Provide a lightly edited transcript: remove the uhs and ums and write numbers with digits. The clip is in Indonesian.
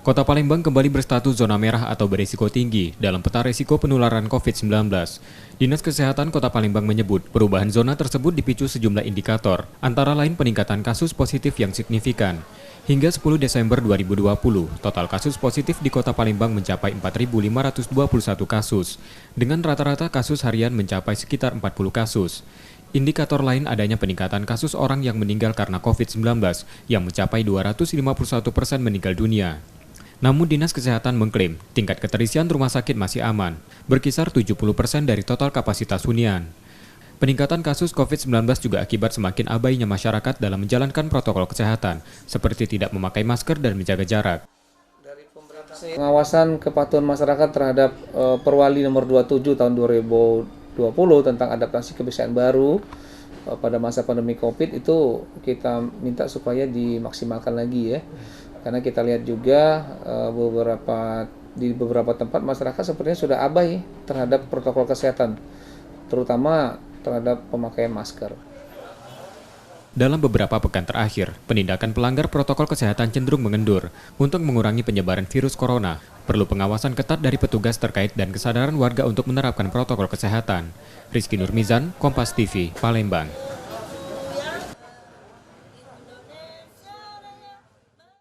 Kota Palembang kembali berstatus zona merah atau berisiko tinggi dalam peta risiko penularan COVID-19. Dinas Kesehatan Kota Palembang menyebut perubahan zona tersebut dipicu sejumlah indikator, antara lain peningkatan kasus positif yang signifikan. Hingga 10 Desember 2020, total kasus positif di Kota Palembang mencapai 4.521 kasus, dengan rata-rata kasus harian mencapai sekitar 40 kasus. Indikator lain adanya peningkatan kasus orang yang meninggal karena COVID-19 yang mencapai 251% meninggal dunia. Namun Dinas Kesehatan mengklaim tingkat keterisian rumah sakit masih aman, berkisar 70% dari total kapasitas hunian. Peningkatan kasus COVID-19 juga akibat semakin abainya masyarakat dalam menjalankan protokol kesehatan, seperti tidak memakai masker dan menjaga jarak. Pengawasan kepatuhan masyarakat terhadap Perwali nomor 27 tahun 2020 tentang adaptasi kebiasaan baru pada masa pandemi COVID itu kita minta supaya dimaksimalkan lagi ya. Karena kita lihat juga di beberapa tempat masyarakat sepertinya sudah abai terhadap protokol kesehatan, terutama terhadap pemakaian masker. Dalam beberapa pekan terakhir, penindakan pelanggar protokol kesehatan cenderung mengendur. Untuk mengurangi penyebaran virus corona, perlu pengawasan ketat dari petugas terkait dan kesadaran warga untuk menerapkan protokol kesehatan. Rizky Nurmizan, Kompas TV, Palembang.